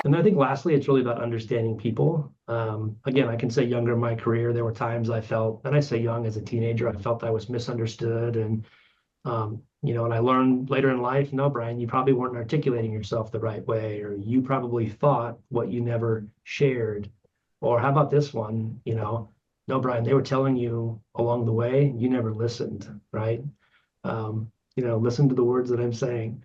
And I think lastly, it's really about understanding people. Again, I can say younger in my career, there were times I felt, and I say young as a teenager, I felt I was misunderstood. And I learned later in life, no, Brian, you probably weren't articulating yourself the right way, or you probably thought what you never shared. Or how about this one? No, Brian, they were telling you along the way, you never listened, right? Listen to the words that I'm saying.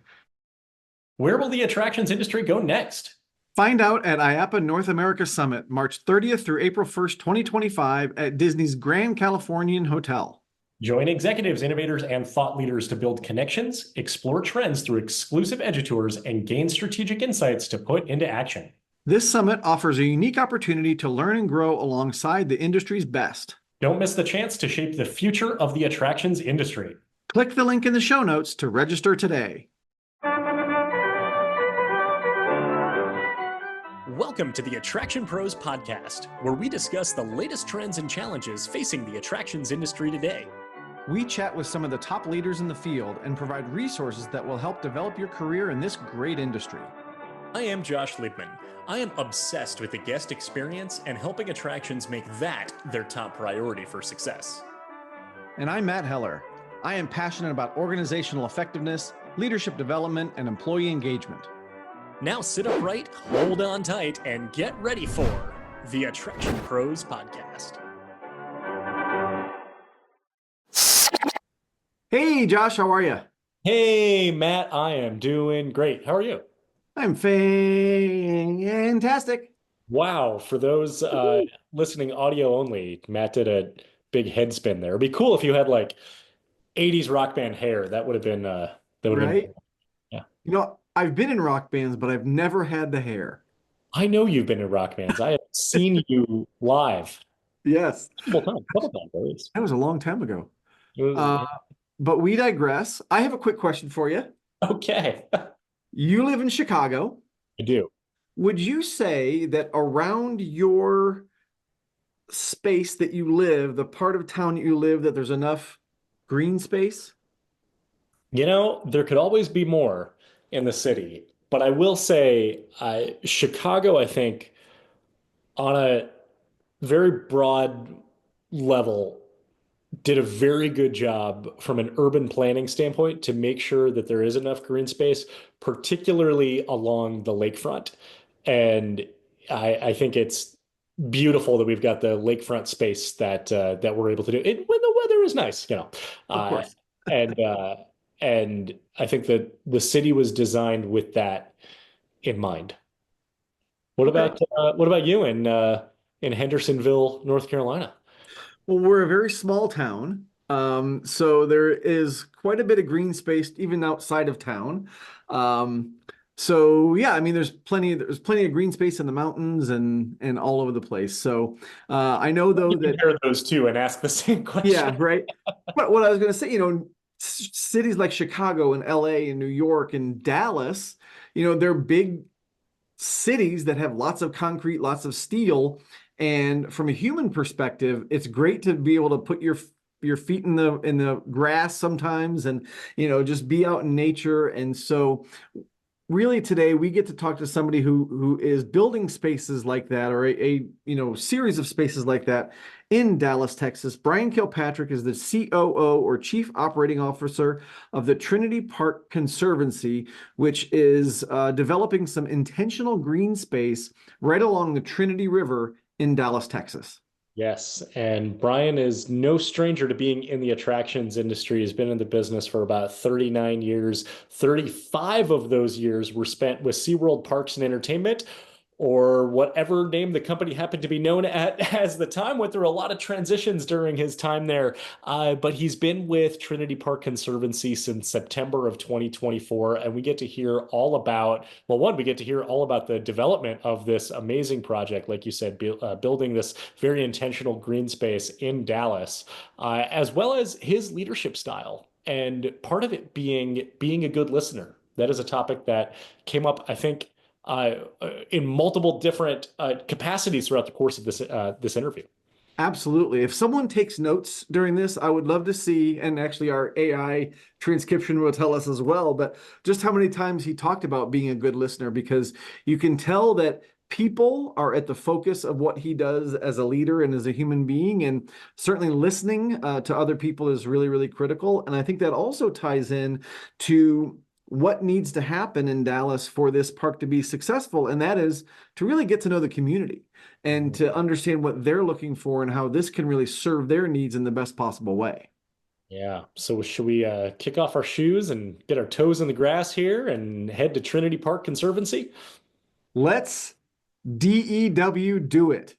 Where will the attractions industry go next? Find out at IAAPA North America Summit, March 30th through April 1st, 2025 at Disney's Grand Californian Hotel. Join executives, innovators, and thought leaders to build connections, explore trends through exclusive EDUTours, and gain strategic insights to put into action. This summit offers a unique opportunity to learn and grow alongside the industry's best. Don't miss the chance to shape the future of the attractions industry. Click the link in the show notes to register today. Welcome to the Attraction Pros podcast, where we discuss the latest trends and challenges facing the attractions industry today. We chat with some of the top leaders in the field and provide resources that will help develop your career in this great industry. I am Josh Liebman. I am obsessed with the guest experience and helping attractions make that their top priority for success. And I'm Matt Heller. I am passionate about organizational effectiveness, leadership development, and employee engagement. Now sit upright, hold on tight, and get ready for the Attraction Pros podcast. Hey, Josh, how are you? Hey, Matt, I am doing great. How are you? I'm fantastic. Wow, for those listening audio only, Matt did a big head spin there. It'd be cool if you had like 80s rock band hair. That would have been Right? Yeah. I've been in rock bands, but I've never had the hair. I know you've been in rock bands. I have seen you live Yes. a couple times at least. That was a long time ago. It was- But we digress. I have a quick question for you. okay. You live in Chicago. I do. Would you say that around your space that you live, the part of town that you live, that there's enough green space? There could always be more in the city, but I will say, Chicago, I think, on a very broad level, did a very good job from an urban planning standpoint to make sure that there is enough green space, particularly along the lakefront. And I think it's beautiful that we've got the lakefront space that we're able to do it when the weather is nice, Of course. and and I think that the city was designed with that in mind. What Okay. about you in Hendersonville, North Carolina? Well, we're a very small town. So there is quite a bit of green space even outside of town. So yeah, I mean, there's plenty of green space in the mountains and all over the place. So I know though You that compare those two and ask the same question. yeah, right. But what I was going to say, cities like Chicago and LA and New York and Dallas, they're big cities that have lots of concrete, lots of steel. And from a human perspective, it's great to be able to put your feet in the grass sometimes and just be out in nature. And so really today we get to talk to somebody who is building spaces like that, or a series of spaces like that in Dallas, Texas. Brian Kilpatrick is the COO, or Chief Operating Officer, of the Trinity Park Conservancy, which is developing some intentional green space right along the Trinity River in Dallas, Texas. Yes, and Brian is no stranger to being in the attractions industry. He's been in the business for about 39 years. 35 of those years were spent with SeaWorld Parks and Entertainment, or whatever name the company happened to be known at as the time. Went through a lot of transitions during his time there, but he's been with Trinity Park Conservancy since September of 2024, and we get to hear all about, well, one, we get to hear all about the development of this amazing project, like you said, building this very intentional green space in Dallas, as well as his leadership style, and part of it being a good listener. That is a topic that came up, I think, in multiple different capacities throughout the course of this interview. Absolutely. If someone takes notes during this, I would love to see, and actually our AI transcription will tell us as well, but just how many times he talked about being a good listener, because you can tell that people are at the focus of what he does as a leader and as a human being. And certainly listening to other people is really, really critical. And I think that also ties in to what needs to happen in Dallas for this park to be successful. And that is to really get to know the community and to understand what they're looking for and how this can really serve their needs in the best possible way. Yeah. So should we kick off our shoes and get our toes in the grass here and head to Trinity Park Conservancy? Let's DEW do it.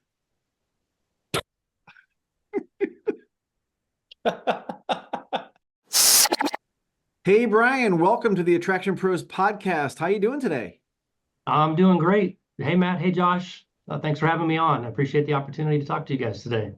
Hey, Brian, welcome to the Attraction Pros podcast. How you doing today? I'm doing great. Hey, Matt. Hey, Josh. Thanks for having me on. I appreciate the opportunity to talk to you guys today.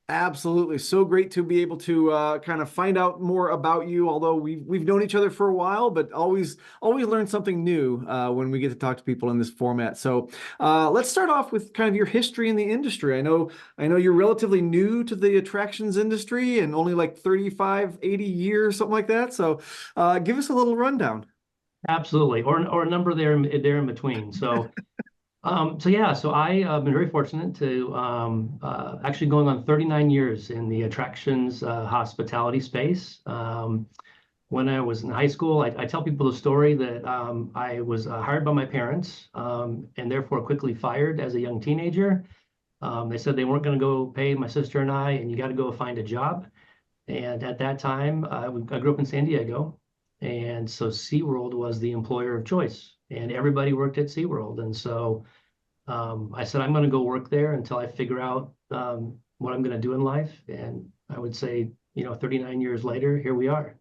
Absolutely. So great to be able to kind of find out more about you, although we've known each other for a while, but always learn something new when we get to talk to people in this format. So let's start off with kind of your history in the industry. I know you're relatively new to the attractions industry and only like 35, 80 years, something like that. So give us a little rundown. Absolutely. Or a number there in between. So so I've been very fortunate to actually going on 39 years in the attractions hospitality space. When I was in high school, I tell people the story that I was hired by my parents and therefore quickly fired as a young teenager. They said they weren't going to go pay my sister and I, and you got to go find a job. And at that time, I grew up in San Diego. And so SeaWorld was the employer of choice, and everybody worked at SeaWorld. And so I said, I'm going to go work there until I figure out what I'm going to do in life. And I would say, 39 years later, here we are.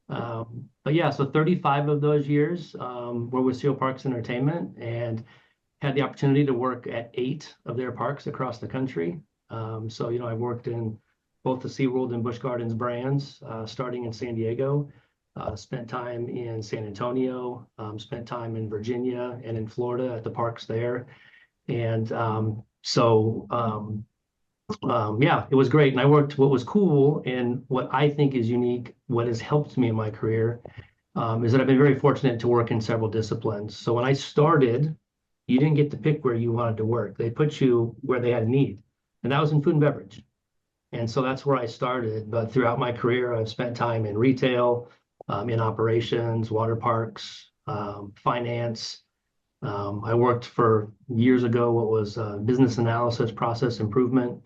But yeah, so 35 of those years were with SeaWorld Parks Entertainment, and had the opportunity to work at 8 of their parks across the country. So I worked in both the SeaWorld and Busch Gardens brands, starting in San Diego. Spent time in San Antonio, spent time in Virginia and in Florida at the parks there. And yeah, it was great. And I worked, what was cool and what I think is unique, what has helped me in my career, is that I've been very fortunate to work in several disciplines. So when I started, you didn't get to pick where you wanted to work. They put you where they had a need. And that was in food and beverage. And so that's where I started. But throughout my career, I've spent time in retail, in operations, water parks, finance. I worked for years ago what was business analysis, process improvement.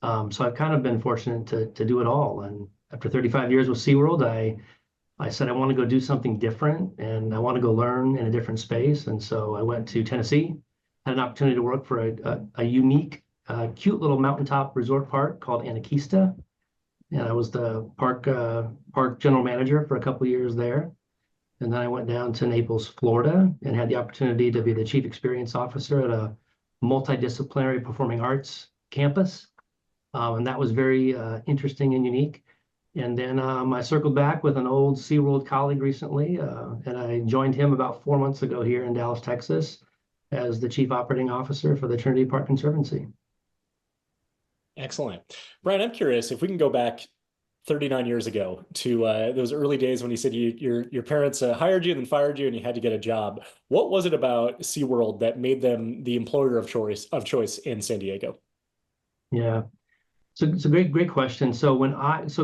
So I've kind of been fortunate to do it all. And after 35 years with SeaWorld, I said I want to go do something different, and I want to go learn in a different space. And so I went to Tennessee, had an opportunity to work for a unique, cute little mountaintop resort park called Anakeesta. And I was the park general manager for a couple of years there. And then I went down to Naples, Florida, and had the opportunity to be the chief experience officer at a multidisciplinary performing arts campus. And that was very interesting and unique. And then I circled back with an old SeaWorld colleague recently, and I joined him about 4 months ago here in Dallas, Texas, as the chief operating officer for the Trinity Park Conservancy. Excellent. Brian, I'm curious if we can go back 39 years ago to those early days when you said your parents hired you and then fired you and you had to get a job. What was it about SeaWorld that made them the employer of choice in San Diego? Yeah, it's a great question. So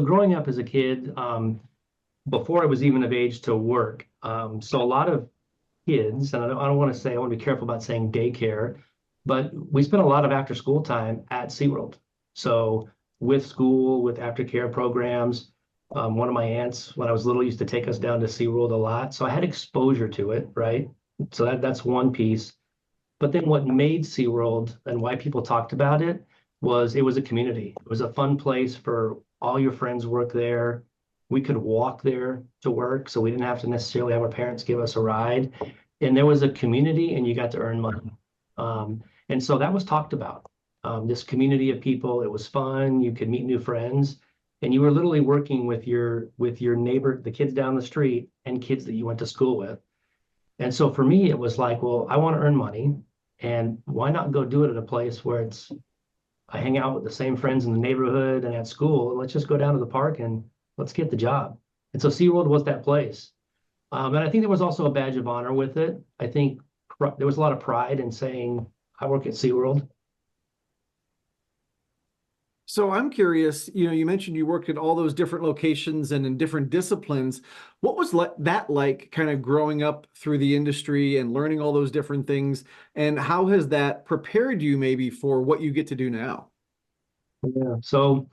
growing up as a kid, before I was even of age to work, so a lot of kids, and I don't want to be careful about saying daycare, but we spent a lot of after school time at SeaWorld. So with school, with aftercare programs, one of my aunts, when I was little, used to take us down to SeaWorld a lot. So I had exposure to it, right? So that's one piece. But then what made SeaWorld and why people talked about it was a community. It was a fun place for all your friends work there. We could walk there to work, so we didn't have to necessarily have our parents give us a ride. And there was a community, and you got to earn money. And so that was talked about. This community of people, it was fun. You could meet new friends, and you were literally working with your neighbor, the kids down the street, and kids that you went to school with. And so for me, it was like, well, I want to earn money, and why not go do it at a place where it's I hang out with the same friends in the neighborhood and at school, and let's just go down to the park and let's get the job. And so SeaWorld was that place. And I think there was also a badge of honor with it. I think there was a lot of pride in saying, I work at SeaWorld. So I'm curious, you mentioned you worked at all those different locations and in different disciplines. What was that like kind of growing up through the industry and learning all those different things? And how has that prepared you maybe for what you get to do now? Yeah. So,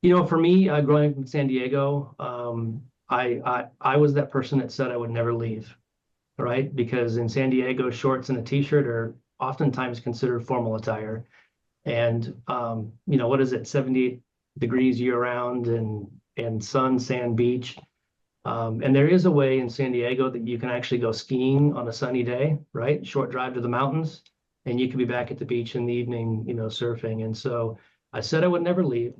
for me, growing up in San Diego, I was that person that said I would never leave, right? Because in San Diego, shorts and a t-shirt are oftentimes considered formal attire. And what is it, 78 degrees year round and sun, sand, beach. And there is a way in San Diego that you can actually go skiing on a sunny day, right? Short drive to the mountains, and you can be back at the beach in the evening, surfing. And so I said I would never leave.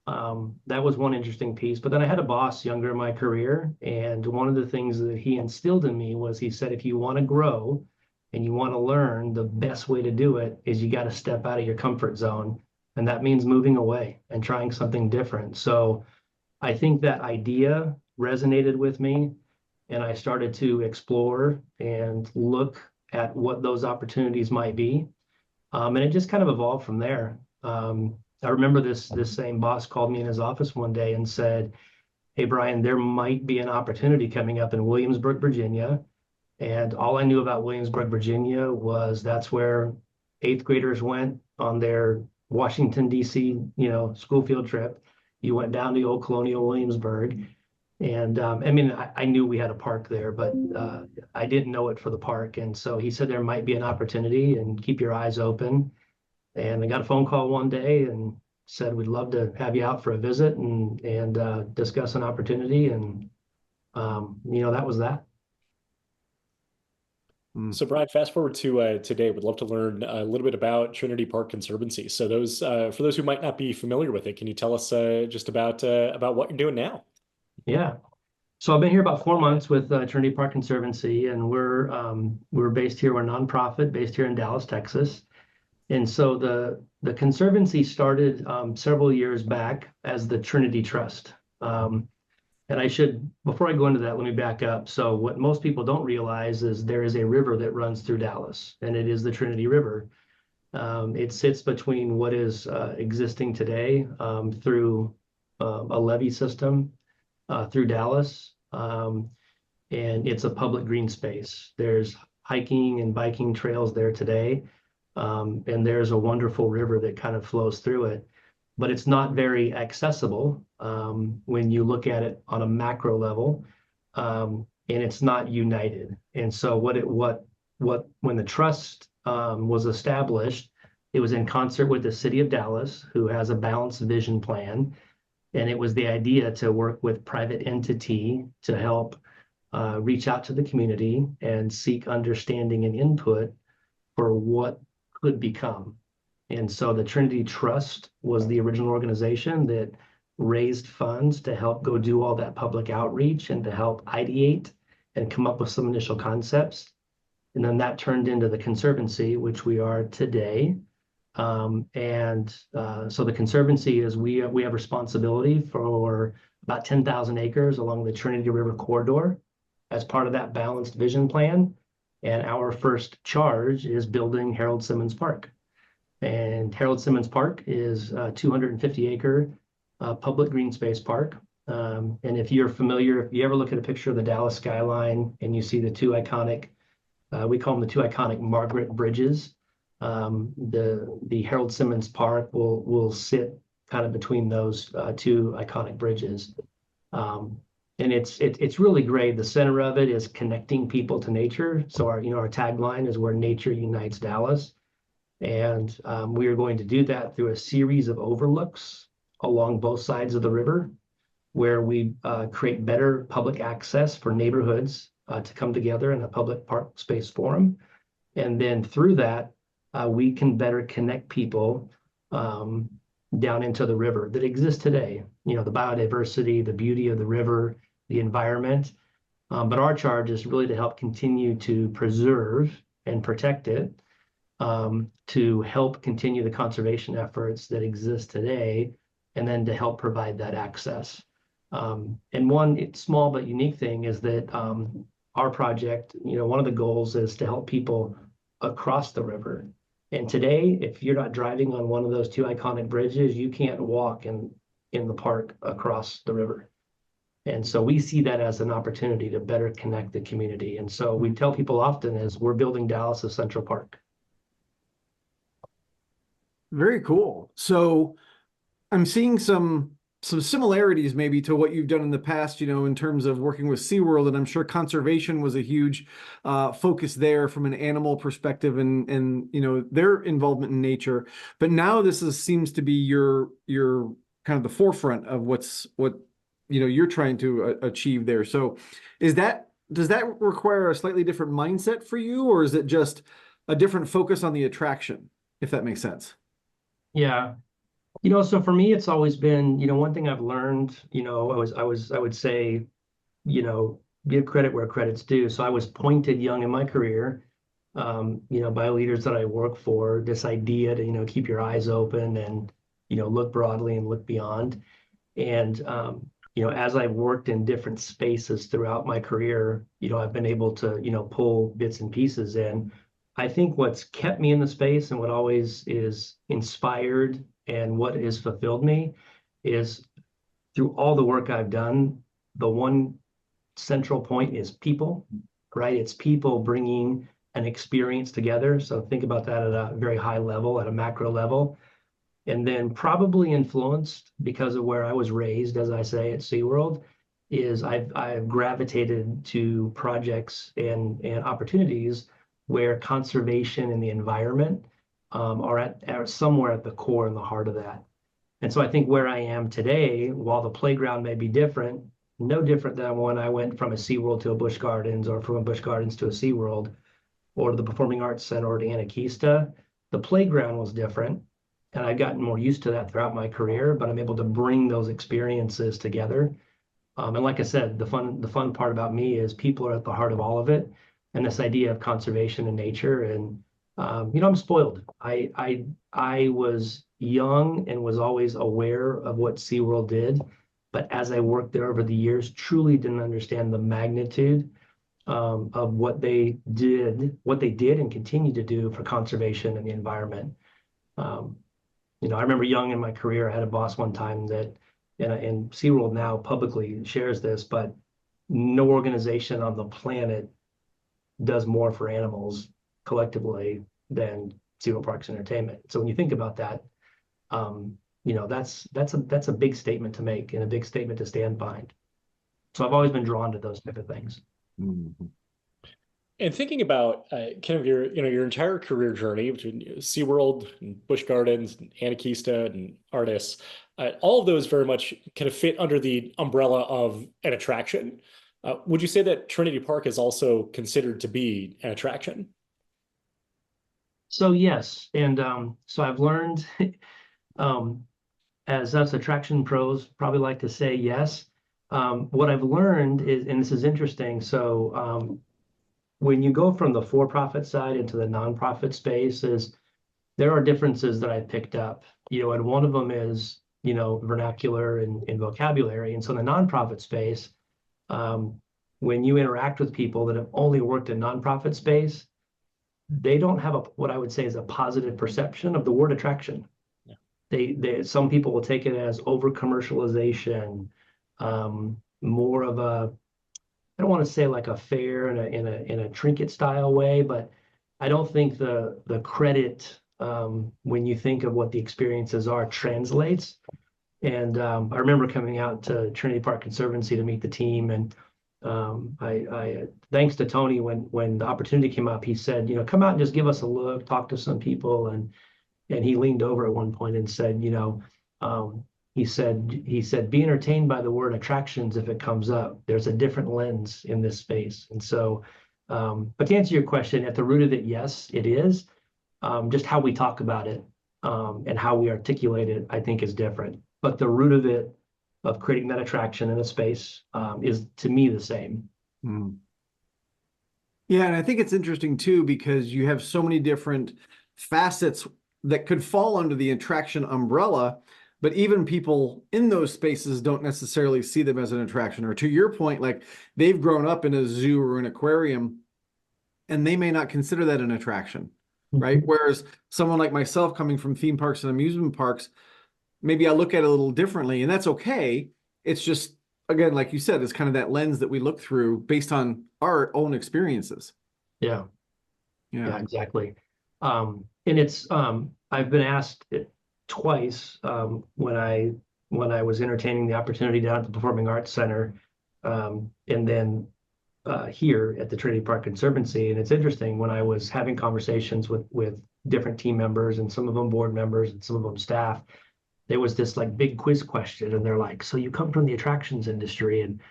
That was one interesting piece. But then I had a boss younger in my career, and one of the things that he instilled in me was he said, if you want to grow and you want to learn, the best way to do it is you got to step out of your comfort zone. And that means moving away and trying something different. So I think that idea resonated with me, and I started to explore and look at what those opportunities might be. And it just kind of evolved from there. I remember this same boss called me in his office one day and said, hey, Brian, there might be an opportunity coming up in Williamsburg, Virginia. And all I knew about Williamsburg, Virginia was that's where 8th graders went on their Washington, D.C., school field trip. You went down to old Colonial Williamsburg. And I knew we had a park there, but I didn't know it for the park. And so he said there might be an opportunity and keep your eyes open. And I got a phone call one day and said, we'd love to have you out for a visit and discuss an opportunity. And, that was that. So Brian, fast forward to today, would love to learn a little bit about Trinity Park Conservancy. So for those who might not be familiar with it, can you tell us just about what you're doing now? Yeah. So I've been here about 4 months with Trinity Park Conservancy, and we're based here. We're a nonprofit based here in Dallas, Texas. And so the Conservancy started several years back as the Trinity Trust. And before I go into that, let me back up. So what most people don't realize is there is a river that runs through Dallas, and it is the Trinity River. It sits between what is existing today through a levee system through Dallas, and it's a public green space. There's hiking and biking trails there today, and there's a wonderful river that kind of flows through it. But it's not very accessible when you look at it on a macro level, and it's not united. And so when the trust was established, it was in concert with the city of Dallas, who has a balanced vision plan, and it was the idea to work with private entity to help reach out to the community and seek understanding and input for what could become. And so the Trinity Trust was the original organization that raised funds to help go do all that public outreach and to help ideate and come up with some initial concepts. And then that turned into the Conservancy, which we are today. So the Conservancy is we have responsibility for about 10,000 acres along the Trinity River corridor as part of that balanced vision plan. And our first charge is building Harold Simmons Park. And Harold Simmons Park is a 250-acre public green space park. And if you're familiar, if you ever look at a picture of the Dallas skyline and you see the two iconic, we call them the two iconic Margaret Bridges, the Harold Simmons Park will sit kind of between those two iconic bridges. And it's really great. The center of it is connecting people to nature. So our tagline is where nature unites Dallas. And we are going to do that through a series of overlooks along both sides of the river, where we create better public access for neighborhoods to come together in a public park space forum. And then through that, we can better connect people down into the river that exists today. The biodiversity, the beauty of the river, the environment. But our charge is really to help continue to preserve and protect it. to help continue the conservation efforts that exist today, and then to help provide that access. And one small but unique thing is that our project, one of the goals is to help people across the river. And today, if you're not driving on one of those two iconic bridges, you can't walk in the park across the river. And so we see that as an opportunity to better connect the community. And so we tell people often is we're building Dallas as Central Park. Very cool. So I'm seeing some similarities maybe to what you've done in the past, in terms of working with SeaWorld, and I'm sure conservation was a huge focus there from an animal perspective and their involvement in nature. But now this seems to be your kind of the forefront of what you're trying to achieve there. So does that require a slightly different mindset for you, or is it just a different focus on the attraction, if that makes sense? Yeah. So for me, it's always been, one thing I've learned, I would say, give credit where credit's due. So I was pointed young in my career, by leaders that I work for, this idea to, keep your eyes open and, look broadly and look beyond. And, as I've worked in different spaces throughout my career, I've been able to, pull bits and pieces in. I think what's kept me in the space and what always is inspired and what has fulfilled me is through all the work I've done, the one central point is people, right? It's people bringing an experience together. So think about that at a very high level, at a macro level. And then probably influenced because of where I was raised, as I say, at SeaWorld, is I've gravitated to projects and opportunities where conservation and the environment are somewhere at the core and the heart of that. And so I think where I am today, while the playground may be different, no different than when I went from a SeaWorld to a Busch Gardens, or from a Busch Gardens to a SeaWorld, or to the Performing Arts Center, or to Anakeesta, the playground was different. And I've gotten more used to that throughout my career, but I'm able to bring those experiences together. And like I said, the fun part about me is people are at the heart of all of it. And this idea of conservation and nature. And, I'm spoiled. I was young and was always aware of what SeaWorld did. But as I worked there over the years, truly didn't understand the magnitude of what they did and continue to do for conservation and the environment. I remember young in my career, I had a boss one time that, and SeaWorld now publicly shares this, but no organization on the planet does more for animals collectively than SeaWorld Parks and Entertainment. So when you think about that, that's a big statement to make and a big statement to stand behind. So I've always been drawn to those type of things. Mm-hmm. And thinking about kind of your entire career journey between SeaWorld and Busch Gardens and Anakeesta and Artis, all of those very much kind of fit under the umbrella of an attraction. Would you say that Trinity Park is also considered to be an attraction? So yes, and so I've learned, as us attraction pros probably like to say, yes. What I've learned is, and this is interesting, so when you go from the for-profit side into the nonprofit space, there are differences that I picked up, and one of them is, vernacular and vocabulary. And so in the nonprofit space, when you interact with people that have only worked in nonprofit space, they don't have what I would say is a positive perception of the word attraction. Yeah. Some people will take it as over commercialization, more of a, I don't want to say like a fair in a trinket style way, but I don't think the credit when you think of what the experiences are translates. And I remember coming out to Trinity Park Conservancy to meet the team, and I thanks to Tony, when the opportunity came up, he said, come out and just give us a look, talk to some people, and he leaned over at one point and said, he said, be entertained by the word attractions if it comes up. There's a different lens in this space. And so, but to answer your question, at the root of it, yes, it is. Just how we talk about it and how we articulate it, I think, is different. But the root of it, of creating that attraction in a space, is to me the same. Mm. Yeah, and I think it's interesting too, because you have so many different facets that could fall under the attraction umbrella, but even people in those spaces don't necessarily see them as an attraction. Or to your point, like they've grown up in a zoo or an aquarium and they may not consider that an attraction, right? Whereas someone like myself coming from theme parks and amusement parks, maybe I look at it a little differently, and that's okay. It's just, again, like you said, it's kind of that lens that we look through based on our own experiences. Yeah, Yeah. exactly. And it's I've been asked it twice when I was entertaining the opportunity down at the Performing Arts Center, and then here at the Trinity Park Conservancy. And it's interesting, when I was having conversations with different team members, and some of them board members and some of them staff, there was this like big quiz question, and they're like, so you come from the attractions industry, and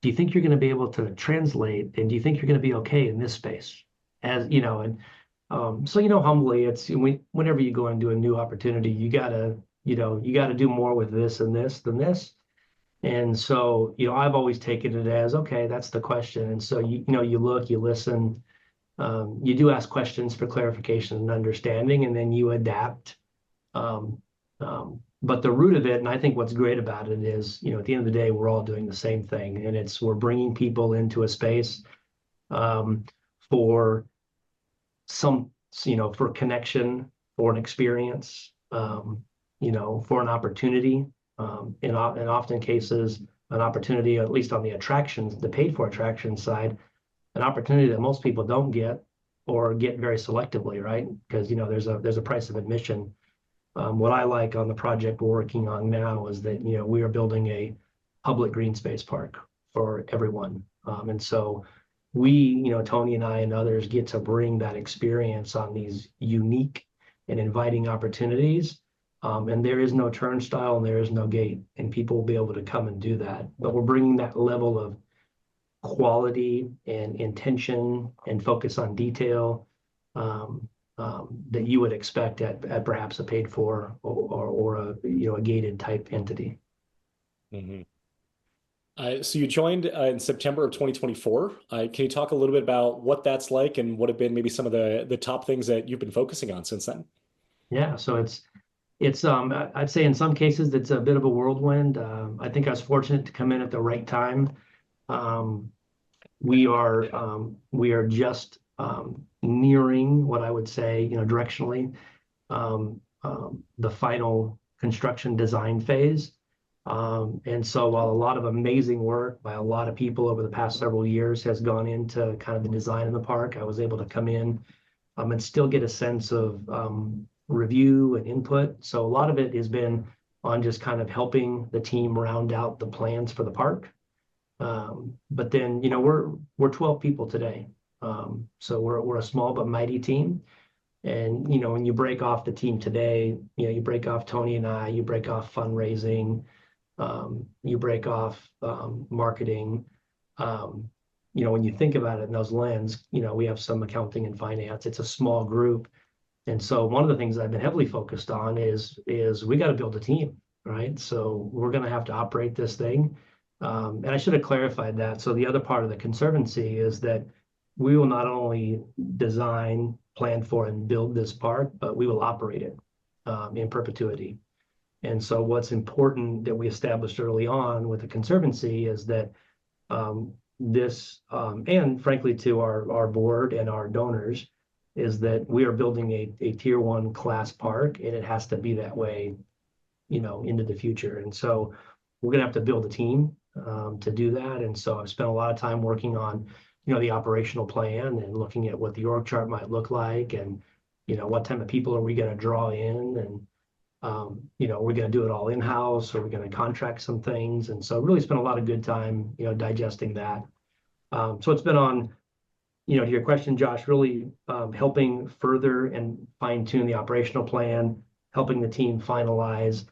do you think you're going to be able to translate, and do you think you're going to be okay in this space? As you know, and so, you know, humbly, it's whenever you go into a new opportunity, you gotta do more with this and this than this. And so, I've always taken it as, okay, that's the question. And so, you look, you listen, you do ask questions for clarification and understanding, and then you adapt. But the root of it, and I think what's great about it is, at the end of the day, we're all doing the same thing, and we're bringing people into a space for for connection, for an experience, for an opportunity. In often cases, an opportunity, at least on the attractions, the paid for attractions side, an opportunity that most people don't get, or get very selectively, right? Because there's a price of admission. What I like on the project we're working on now is that we are building a public green space park for everyone, and so we, Tony and I and others, get to bring that experience on these unique and inviting opportunities. And there is no turnstile and there is no gate, and people will be able to come and do that. But we're bringing that level of quality and intention and focus on detail that you would expect at perhaps a paid for or a gated type entity. Mm-hmm. So you joined in September of 2024. Can you talk a little bit about what that's like, and what have been maybe some of the top things that you've been focusing on since then? Yeah, so it's I'd say in some cases it's a bit of a whirlwind. I think I was fortunate to come in at the right time. We are just nearing what I would say, directionally, the final construction design phase. And so while a lot of amazing work by a lot of people over the past several years has gone into kind of the design of the park, I was able to come in and still get a sense of review and input. So a lot of it has been on just kind of helping the team round out the plans for the park. But then, we're 12 people today. So we're a small but mighty team. And, when you break off the team today, you break off Tony and I, you break off fundraising, you break off marketing. When you think about it in those lenses, we have some accounting and finance. It's a small group. And so one of the things I've been heavily focused on is we got to build a team, right? So we're going to have to operate this thing. And I should have clarified that. So the other part of the Conservancy is that we will not only design, plan for, and build this park, but we will operate it in perpetuity. And so what's important that we established early on with the Conservancy is that this, and frankly to our board and our donors, is that we are building a tier 1 class park, and it has to be that way, into the future. And so we're going to have to build a team to do that. And so I've spent a lot of time working on, the operational plan and looking at what the org chart might look like, and, what type of people are we going to draw in, and, we're going to do it all in-house, or we're going to contract some things. And so really spent a lot of good time, digesting that. So it's been on, to your question, Josh, really helping further and fine tune the operational plan, helping the team finalize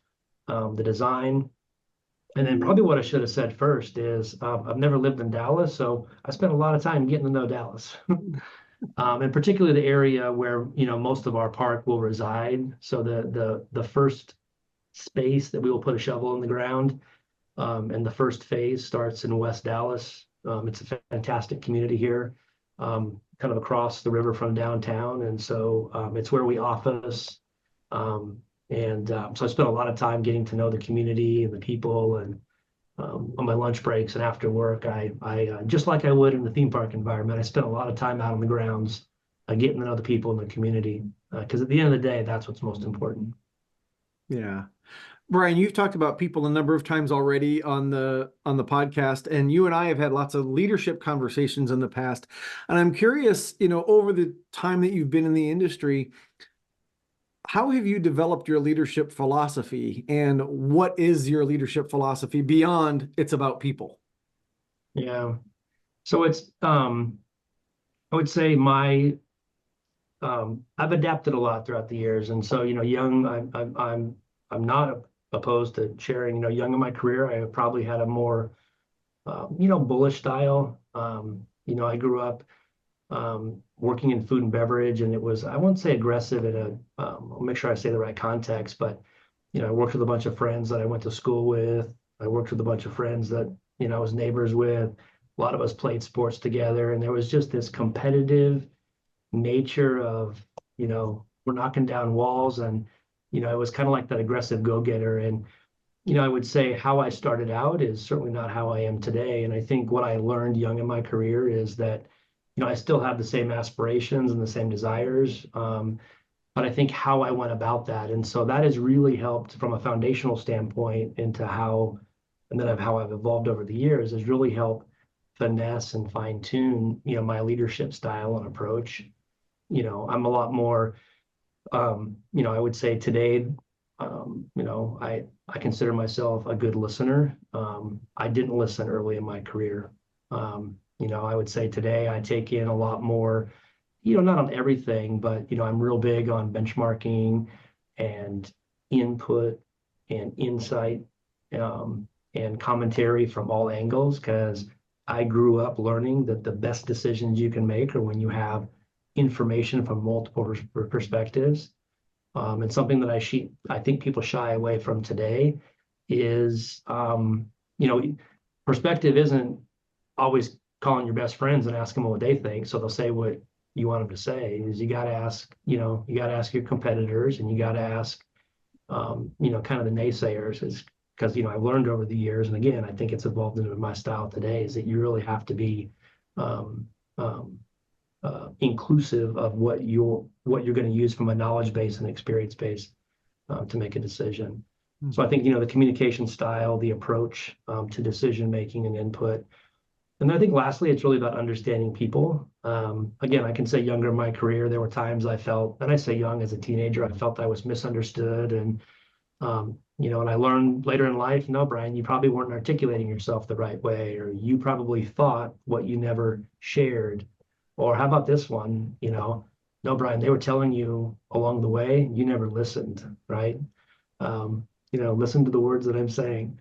the design. And then probably what I should have said first is I've never lived in Dallas, so I spent a lot of time getting to know Dallas, and particularly the area where most of our park will reside. So the first space that we will put a shovel in the ground, and the first phase starts in West Dallas. It's a fantastic community here. kind of across the river from downtown. And so it's where we office. So I spent a lot of time getting to know the community and the people. And on my lunch breaks and after work, I just like I would in the theme park environment, I spent a lot of time out on the grounds, getting to know the people in the community. Because at the end of the day, that's what's most important. Yeah. Brian, you've talked about people a number of times already on the podcast, and you and I have had lots of leadership conversations in the past. And I'm curious, over the time that you've been in the industry, how have you developed your leadership philosophy, and what is your leadership philosophy beyond it's about people? Yeah. So it's I would say I've adapted a lot throughout the years, and so young. I'm not opposed to sharing. Young in my career, I probably had a more bullish style. I grew up working in food and beverage, and it was, I won't say aggressive I'll make sure I say the right context, but I worked with a bunch of friends that I went to school with. I worked with a bunch of friends that I was neighbors with. A lot of us played sports together, and there was just this competitive nature of, we're knocking down walls, and it was kind of like that aggressive go-getter. And I would say how I started out is certainly not how I am today. And I think what I learned young in my career is that I still have the same aspirations and the same desires, but I think how I went about that. And so that has really helped from a foundational standpoint into how I've evolved over the years, has really helped finesse and fine tune, my leadership style and approach. I'm a lot more, I would say today, I consider myself a good listener. I didn't listen early in my career. I would say today I take in a lot more, not on everything, but, I'm real big on benchmarking and input and insight, and commentary from all angles, because I grew up learning that the best decisions you can make are when you have information from multiple perspectives. And something that I think people shy away from today is, perspective isn't always calling your best friends and asking them what they think, so they'll say what you want them to say. Is you got to ask, your competitors, and you got to ask, kind of the naysayers, is because, I've learned over the years, and again, I think it's evolved into my style today, is that you really have to be inclusive of what you're going to use from a knowledge base and experience base to make a decision. Mm-hmm. So I think, the communication style, the approach to decision making and input. And I think lastly, it's really about understanding people. Again, I can say younger in my career, there were times I felt, and I say young as a teenager, I felt I was misunderstood. And, and I learned later in life, no, Brian, you probably weren't articulating yourself the right way, or you probably thought what you never shared. Or how about this one, no, Brian, they were telling you along the way, you never listened, right? Listen to the words that I'm saying.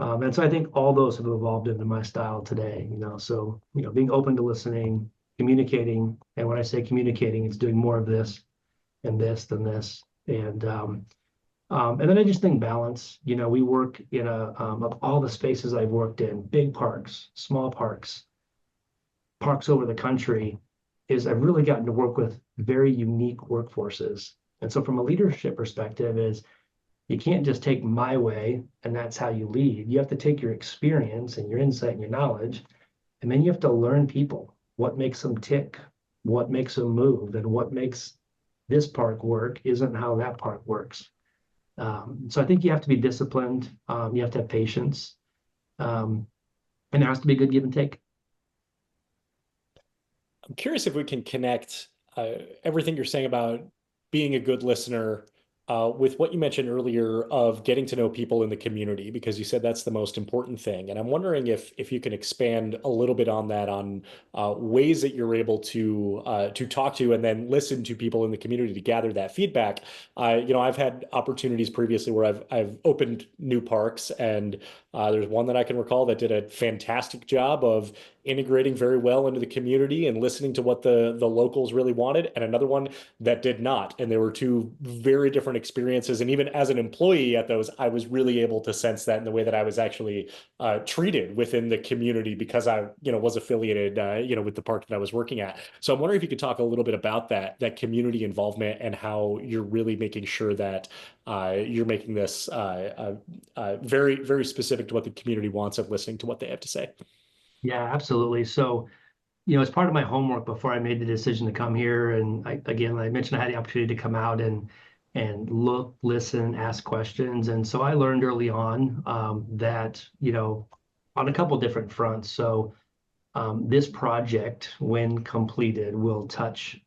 And so I think all those have evolved into my style today, so, being open to listening, communicating. And when I say communicating, it's doing more of this and this than this. And then I just think balance. We work in of all the spaces I've worked in, big parks, small parks over the country, is I've really gotten to work with very unique workforces. And so from a leadership perspective is, you can't just take my way and that's how you lead. You have to take your experience and your insight and your knowledge, and then you have to learn people, what makes them tick, what makes them move, and what makes this park work isn't how that park works. So I think you have to be disciplined. You have to have patience, and there has to be a good give and take. I'm curious if we can connect everything you're saying about being a good listener with what you mentioned earlier of getting to know people in the community, because you said that's the most important thing. And I'm wondering if you can expand a little bit on that, on ways that you're able to talk to and then listen to people in the community to gather that feedback. I've had opportunities previously where I've opened new parks, and there's one that I can recall that did a fantastic job of integrating very well into the community and listening to what the locals really wanted, and another one that did not. And there were two very different experiences. And even as an employee at those, I was really able to sense that in the way that I was actually treated within the community, because I, was affiliated, with the park that I was working at. So I'm wondering if you could talk a little bit about that community involvement and how you're really making sure that you're making this very, very specific to what the community wants and listening to what they have to say. Yeah, absolutely. So, as part of my homework before I made the decision to come here, and I mentioned I had the opportunity to come out and look, listen, ask questions. And so I learned early on that, on a couple different fronts. So this project, when completed, will touch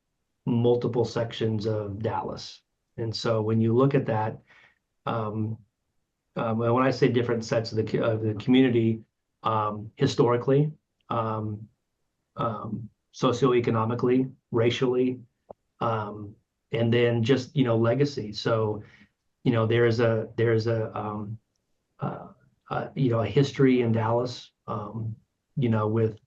multiple sections of Dallas. And so when you look at that, when I say different sets of the community, historically, socioeconomically, racially, and then just legacy. So there's a history in Dallas, with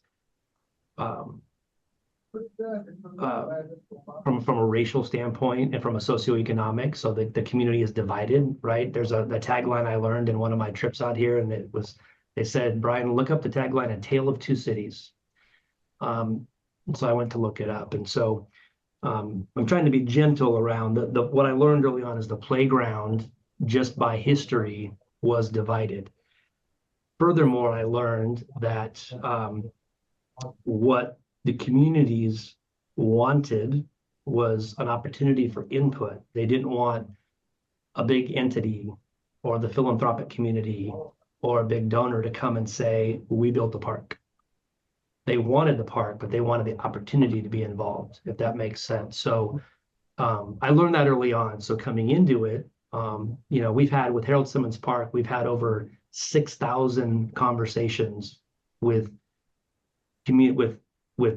from a racial standpoint and from a socioeconomic. So the community is divided, right? There's a tagline I learned in one of my trips out here, and they said, Brian, look up the tagline, A Tale of Two Cities. So I went to look it up. And so I'm trying to be gentle around what I learned early on is the playground, just by history, was divided. Furthermore, I learned that what the communities wanted was an opportunity for input. They didn't want a big entity or the philanthropic community or a big donor to come and say, we built the park. They wanted the park, but they wanted the opportunity to be involved, if that makes sense. So I learned that early on. So coming into it, we've had with Harold Simmons Park, we've had over 6,000 conversations with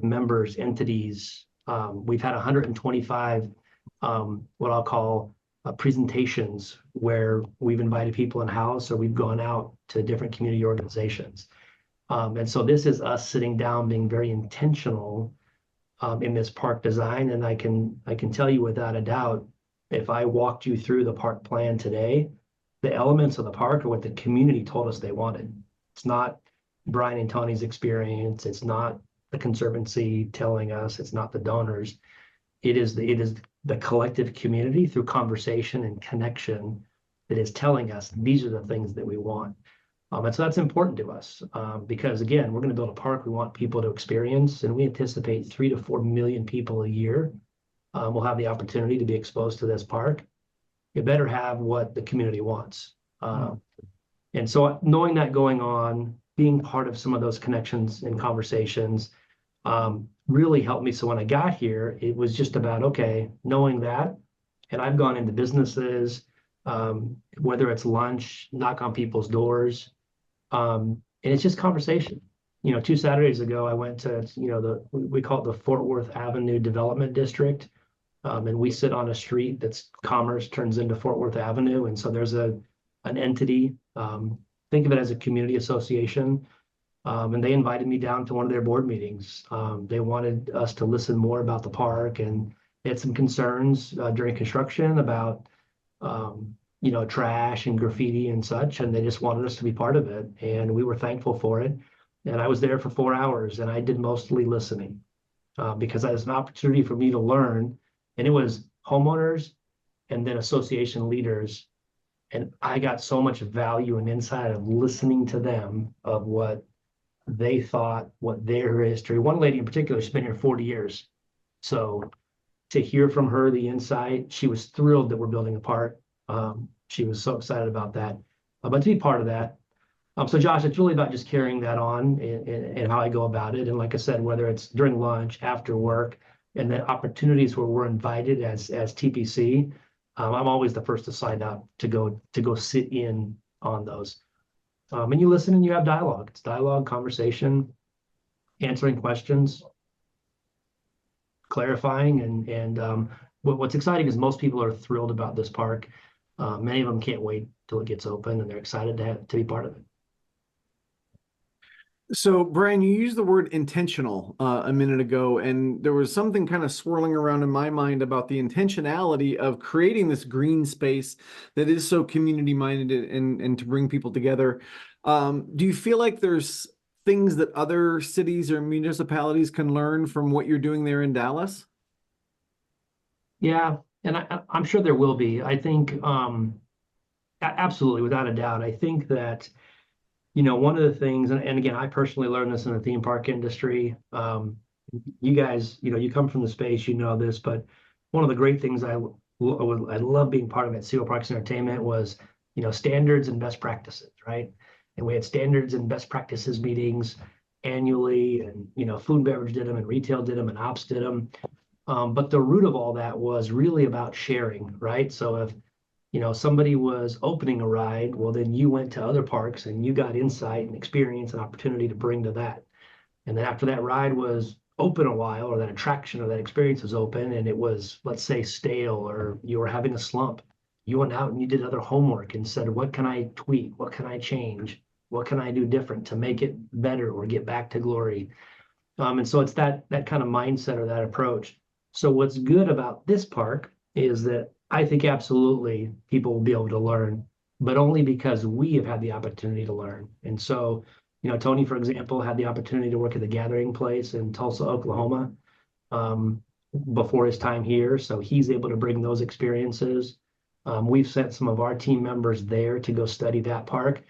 members, entities. We've had 125 what I'll call presentations where we've invited people in-house or we've gone out to different community organizations. And so this is us sitting down, being very intentional in this park design. And I can tell you without a doubt, if I walked you through the park plan today, the elements of the park are what the community told us they wanted. It's not Brian and Tony's experience. It's not the Conservancy telling us. It's not the donors. It is the collective community through conversation and connection that is telling us these are the things that we want. And so that's important to us because, again, we're going to build a park we want people to experience, and we anticipate 3 to 4 million people a year will have the opportunity to be exposed to this park. You better have what the community wants. And so knowing that going on, being part of some of those connections and conversations really helped me. So when I got here, it was just about, okay, knowing that, and I've gone into businesses, whether it's lunch, knock on people's doors, and it's just conversation. 2 Saturdays ago, I went to, we call it the Fort Worth Avenue Development District. And we sit on a street that's commerce turns into Fort Worth Avenue. And so there's an entity, think of it as a community association. And they invited me down to one of their board meetings. They wanted us to listen more about the park, and they had some concerns during construction about, trash and graffiti and such, and they just wanted us to be part of it. And we were thankful for it. And I was there for 4 hours, and I did mostly listening because that was an opportunity for me to learn. And it was homeowners and then association leaders. And I got so much value and insight of listening to them, of what they thought, what their history. One lady in particular, she's been here 40 years. So to hear from her the insight, she was thrilled that we're building a park. She was so excited about that. But to be part of that. So Josh, it's really about just carrying that on and how I go about it. And like I said, whether it's during lunch, after work, and then opportunities where we're invited as TPC, I'm always the first to sign up to go sit in on those. And you listen and you have dialogue. It's dialogue, conversation, answering questions, clarifying. And what's exciting is most people are thrilled about this park. Many of them can't wait till it gets open, and they're excited to be part of it. So, Brian, you used the word intentional a minute ago, and there was something kind of swirling around in my mind about the intentionality of creating this green space that is so community-minded and to bring people together. Do you feel like there's things that other cities or municipalities can learn from what you're doing there in Dallas? Yeah, and I'm sure there will be. I think absolutely, without a doubt. I think that, one of the things, and again, I personally learned this in the theme park industry. You guys, you come from the space, you know this, but one of the great things I love being part of at SeaWorld Parks and Entertainment was, standards and best practices, right? And we had standards and best practices meetings annually, and food and beverage did them, and retail did them, and ops did them. But the root of all that was really about sharing, right? So if somebody was opening a ride, well, then you went to other parks and you got insight and experience and opportunity to bring to that. And then after that ride was open a while, or that attraction or that experience was open, and it was, let's say, stale, or you were having a slump, you went out and you did other homework and said, what can I tweak? What can I change? What can I do different to make it better or get back to glory? And so it's that kind of mindset or that approach. So what's good about this park is that I think absolutely people will be able to learn, but only because we have had the opportunity to learn. And so, Tony, for example, had the opportunity to work at the Gathering Place in Tulsa, Oklahoma, before his time here. So he's able to bring those experiences. We've sent some of our team members there to go study that park.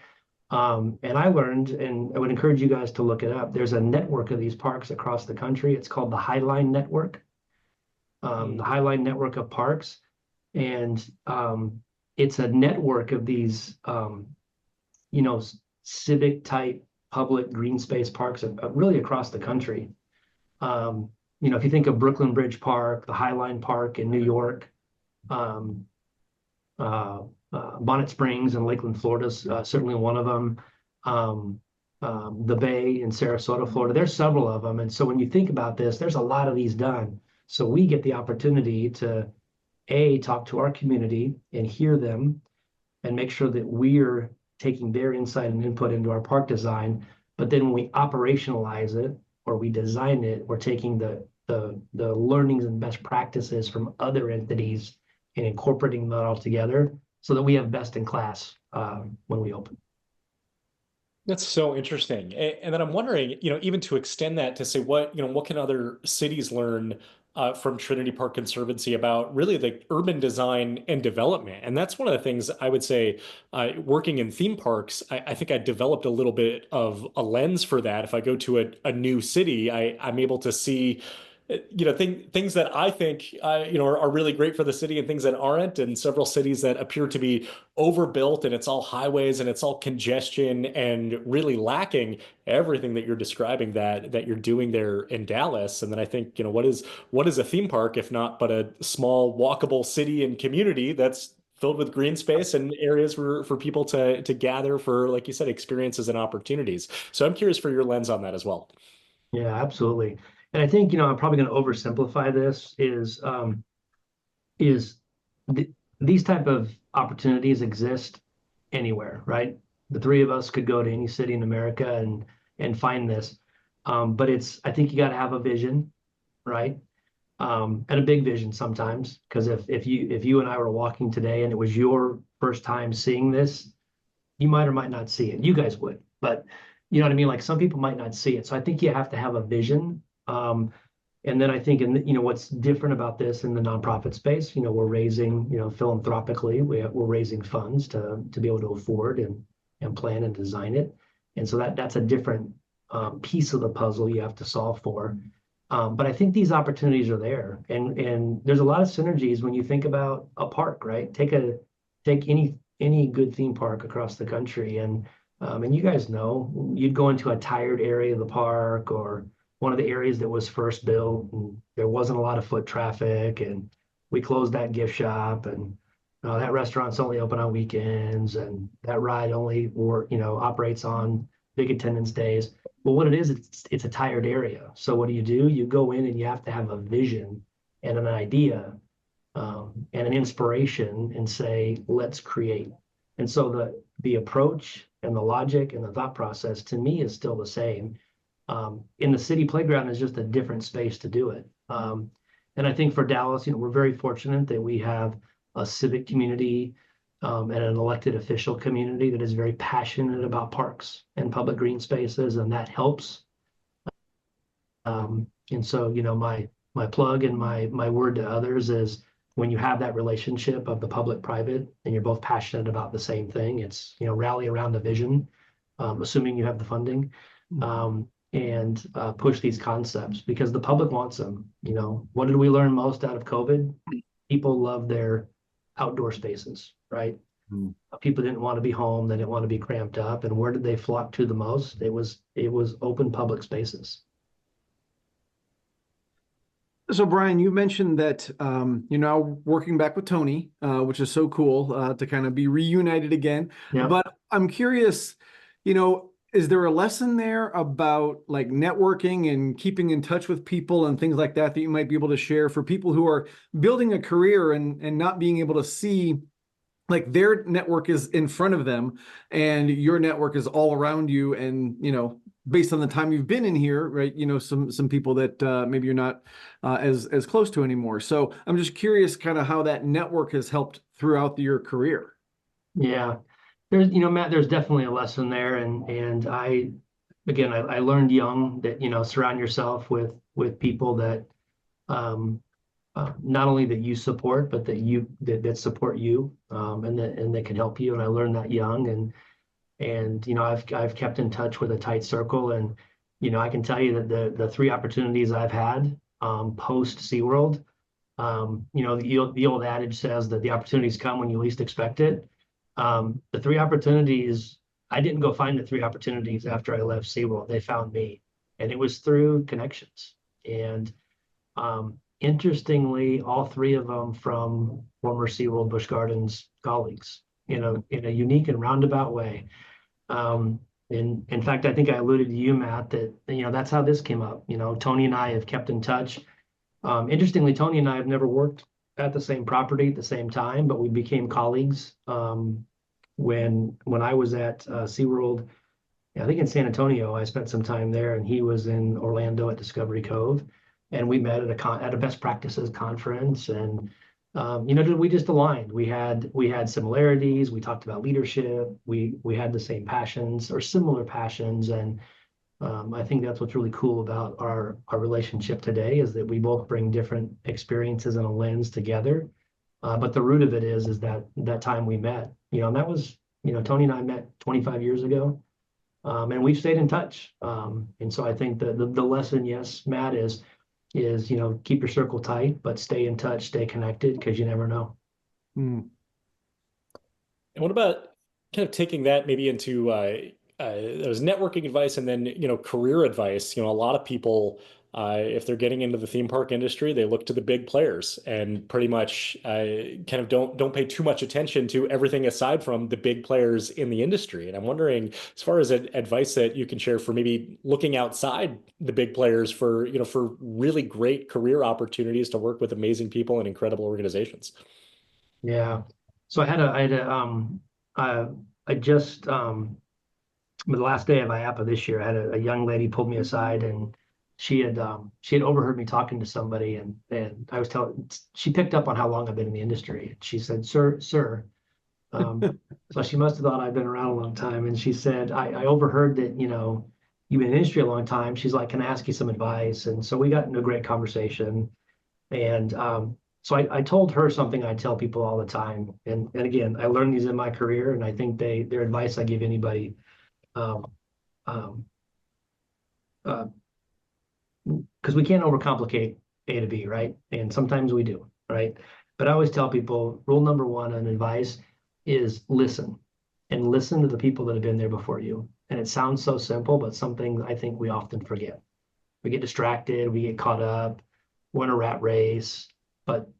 And I learned, and I would encourage you guys to look it up. There's a network of these parks across the country. It's called the Highline Network, the Highline Network of Parks. And it's a network of these, civic type public green space parks really across the country. If you think of Brooklyn Bridge Park, the Highline Park in New York, Bonnet Springs in Lakeland, Florida is certainly one of them. The Bay in Sarasota, Florida, there's several of them. And so when you think about this, there's a lot of these done. So we get the opportunity to talk to our community and hear them and make sure that we're taking their insight and input into our park design. But then when we operationalize it or we design it, we're taking the learnings and best practices from other entities and incorporating that all together so that we have best in class when we open. That's so interesting. And then I'm wondering, even to extend that to say what can other cities learn from Trinity Park Conservancy about really the urban design and development. And that's one of the things I would say, working in theme parks, I think I developed a little bit of a lens for that. If I go to a new city, I'm able to see things that I think are really great for the city and things that aren't, and several cities that appear to be overbuilt and it's all highways and it's all congestion and really lacking everything that you're describing that you're doing there in Dallas. And then I think, what is a theme park if not but a small walkable city and community that's filled with green space and areas for people to gather for, like you said, experiences and opportunities. So I'm curious for your lens on that as well. Yeah, absolutely. And I think, I'm probably going to oversimplify this these type of opportunities exist anywhere, right? The three of us could go to any city in America and find this. But I think you got to have a vision, right? And a big vision sometimes, because if you and I were walking today and it was your first time seeing this, you might or might not see it. You guys would, but you know what I mean? Like some people might not see it. So I think you have to have a vision. And then I think, what's different about this in the nonprofit space, we're raising, philanthropically, we're raising funds to be able to afford and plan and design it. And so that's a different piece of the puzzle you have to solve for. But I think these opportunities are there, and there's a lot of synergies when you think about a park, right? Take any good theme park across the country, and you guys know, you'd go into a tired area of the park or one of the areas that was first built, and there wasn't a lot of foot traffic, and we closed that gift shop, and that restaurant's only open on weekends, and that ride only operates on big attendance days. Well, what it is, it's a tired area. So what do? You go in and you have to have a vision and an idea and an inspiration and say, let's create. And so the approach and the logic and the thought process to me is still the same. In the city playground is just a different space to do it. And I think for Dallas, we're very fortunate that we have a civic community and an elected official community that is very passionate about parks and public green spaces, and that helps. And so, my plug and my word to others is when you have that relationship of the public-private and you're both passionate about the same thing, it's, rally around the vision, assuming you have the funding, and push these concepts because the public wants them. What did we learn most out of COVID? People love their outdoor spaces, right? People didn't want to be home. They didn't want to be cramped up. And where did they flock to the most? It was open public spaces. So Brian, you mentioned that you're now working back with Tony, which is so cool to kind of be reunited again. Yeah. But I'm curious, is there a lesson there about like networking and keeping in touch with people and things like that you might be able to share for people who are building a career and not being able to see like their network is in front of them and your network is all around you and, based on the time you've been in here, right? Some people that maybe you're not as close to anymore. So I'm just curious kind of how that network has helped throughout your career. Yeah. There's, Matt, there's definitely a lesson there. And I learned young that, surround yourself with people that not only that you support, but that support you and that can help you. And I learned that young and I've kept in touch with a tight circle. And, I can tell you that the three opportunities I've had post SeaWorld, the old adage says that the opportunities come when you least expect it. The three opportunities, I didn't go find the three opportunities after I left SeaWorld. They found me, and it was through connections. And interestingly, all three of them from former SeaWorld Busch Gardens colleagues, in a unique and roundabout way. In fact, I think I alluded to you, Matt, that, that's how this came up. Tony and I have kept in touch. Interestingly, Tony and I have never worked at the same property at the same time, but we became colleagues when I was at SeaWorld, I think in San Antonio. I spent some time there, and he was in Orlando at Discovery Cove, and we met at a best practices conference, and we just aligned. We had similarities. We talked about leadership. We had the same passions or similar passions, and I think that's what's really cool about our relationship today is that we both bring different experiences and a lens together. But the root of it is that time we met, and that was, Tony and I met 25 years ago, and we've stayed in touch. And so I think the lesson, yes, Matt, is keep your circle tight, but stay in touch, stay connected, because you never know. And what about kind of taking that maybe into there's networking advice and then, career advice. A lot of people, if they're getting into the theme park industry, they look to the big players and pretty much kind of don't pay too much attention to everything aside from the big players in the industry. And I'm wondering, as far as advice that you can share for maybe looking outside the big players for really great career opportunities to work with amazing people and incredible organizations. Yeah. So the last day of IAAPA this year, I had a young lady pulled me aside, and she had overheard me talking to somebody, and I was she picked up on how long I've been in the industry. She said, sir. So she must have thought I'd been around a long time. And she said, I overheard that, you've been in the industry a long time. She's like, can I ask you some advice? And so we got into a great conversation. And so I told her something I tell people all the time. And again, I learned these in my career, and I think they're advice I give anybody. Because we can't overcomplicate A to B, right? And sometimes we do, right? But I always tell people, rule number one on advice is listen, and listen to the people that have been there before you. And it sounds so simple, but something I think we often forget. We get distracted, we get caught up, we're in a rat race, but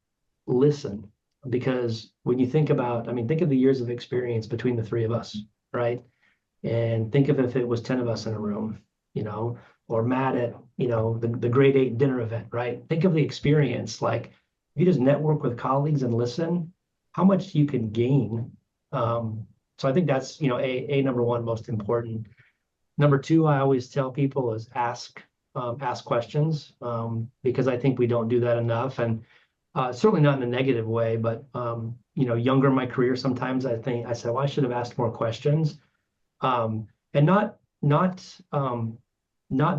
listen, because when you think of the years of experience between the three of us, right? And think of if it was 10 of us in a room, or Matt at, the grade 8 dinner event, right? Think of the experience. Like, if you just network with colleagues and listen, how much you can gain So I think that's, a number one most important. Number two, I always tell people is ask questions, because I think we don't do that enough, and certainly not in a negative way, but younger in my career, sometimes I said, well, I should have asked more questions, and not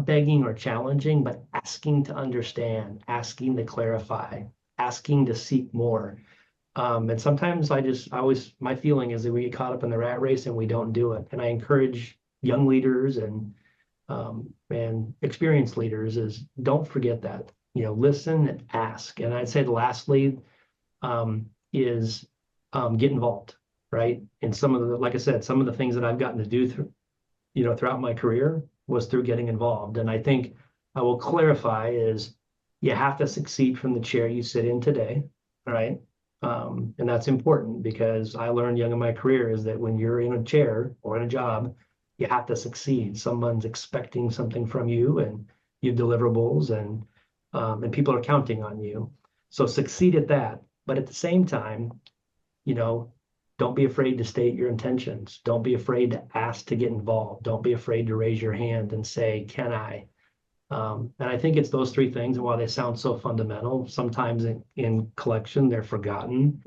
begging or challenging, but asking to understand, asking to clarify, asking to seek more. And sometimes my feeling is that we get caught up in the rat race and we don't do it. And I encourage young leaders and experienced leaders is don't forget that, listen and ask. And I'd say lastly, is get involved, right? And like I said, some of the things that I've gotten to do throughout my career was through getting involved. And I think I will clarify is you have to succeed from the chair you sit in today, right? And that's important because I learned young in my career is that when you're in a chair or in a job, you have to succeed. Someone's expecting something from you, and you have deliverables, and people are counting on you. So succeed at that. But at the same time, don't be afraid to state your intentions. Don't be afraid to ask to get involved. Don't be afraid to raise your hand and say, can I? And I think it's those three things. And while they sound so fundamental, sometimes in collection, they're forgotten.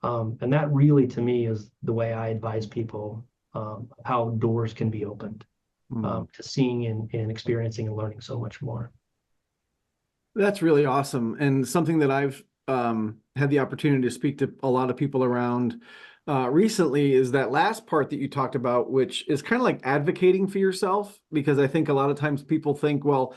And that really, to me, is the way I advise people how doors can be opened to seeing and experiencing and learning so much more. That's really awesome. And something that I've had the opportunity to speak to a lot of people around recently is that last part that you talked about, which is kind of like advocating for yourself, because I think a lot of times people think, well,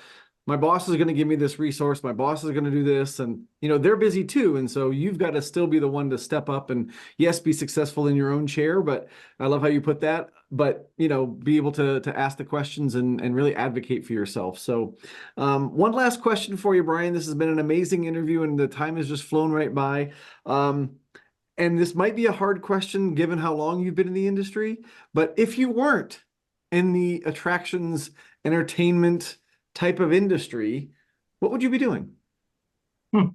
my boss is going to give me this resource, my boss is going to do this, and they're busy too, and so you've got to still be the one to step up and yes, be successful in your own chair. But I love how you put that, but be able to ask the questions and really advocate for yourself. So one last question for you, Brian. This has been an amazing interview and the time has just flown right by. And this might be a hard question given how long you've been in the industry, but if you weren't in the attractions, entertainment type of industry, what would you be doing? My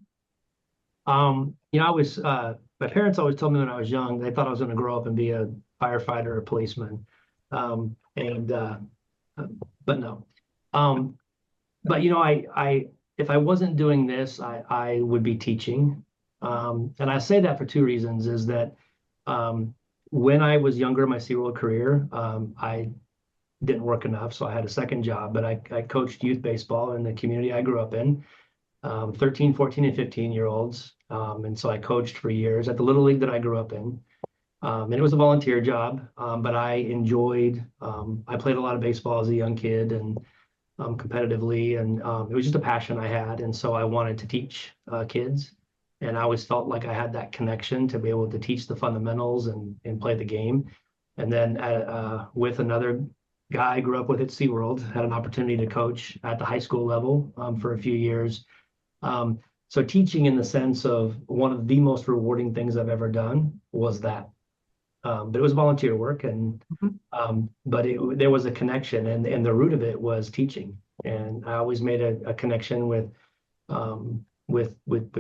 parents always told me when I was young, they thought I was going to grow up and be a firefighter or a policeman. But no. But if I wasn't doing this, I would be teaching. And I say that for two reasons, is that when I was younger in my SeaWorld career, I didn't work enough, so I had a second job, but I coached youth baseball in the community I grew up in, 13, 14, and 15-year-olds. And so I coached for years at the Little League that I grew up in. And it was a volunteer job, but I enjoyed, I played a lot of baseball as a young kid and competitively, and it was just a passion I had. And so I wanted to teach kids. And I always felt like I had that connection to be able to teach the fundamentals and play the game. And then with another guy I grew up with at SeaWorld, had an opportunity to coach at the high school level for a few years. So teaching in the sense of one of the most rewarding things I've ever done was that. But it was volunteer work, and but there was a connection, and the root of it was teaching. And I always made a connection with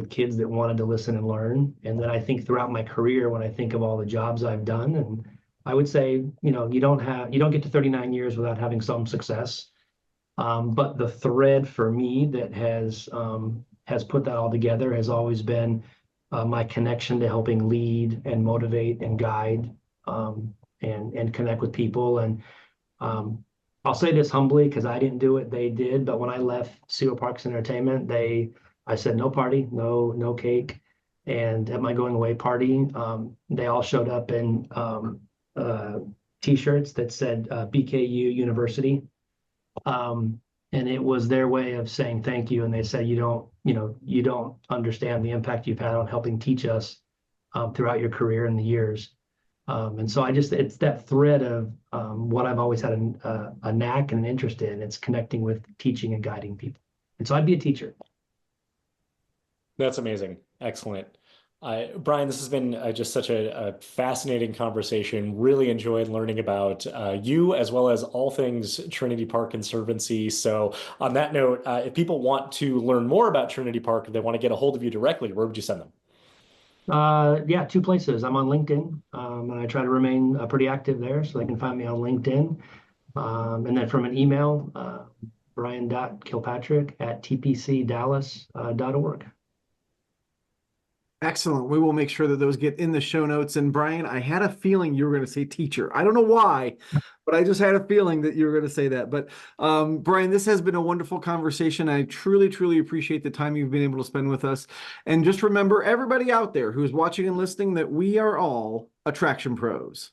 kids that wanted to listen and learn. And then I think throughout my career, when I think of all the jobs I've done, and I would say, you don't get to 39 years without having some success. But the thread for me that has put that all together has always been my connection to helping lead and motivate and guide and connect with people. And I'll say this humbly, because I didn't do it, they did. But when I left SeaWorld Parks and Entertainment, I said no party, no cake. And at my going away party, they all showed up in T-shirts that said BKU University. And it was their way of saying thank you. And they said, you don't understand the impact you've had on helping teach us throughout your career and the years. And so it's that thread of what I've always had a knack and an interest in. It's connecting with teaching and guiding people. And so I'd be a teacher. That's amazing. Excellent. Brian, this has been just such a fascinating conversation. Really enjoyed learning about you as well as all things Trinity Park Conservancy. So on that note, if people want to learn more about Trinity Park, if they want to get a hold of you directly, where would you send them? Yeah, two places. I'm on LinkedIn, and I try to remain pretty active there, so they can find me on LinkedIn. And then from an email, brian.kilpatrick@tpcdallas.org. Excellent. We will make sure that those get in the show notes. And Brian, I had a feeling you were going to say teacher. I don't know why, but I just had a feeling that you were going to say that. But Brian, this has been a wonderful conversation. I truly, truly appreciate the time you've been able to spend with us. And just remember, everybody out there who's watching and listening, that we are all attraction pros.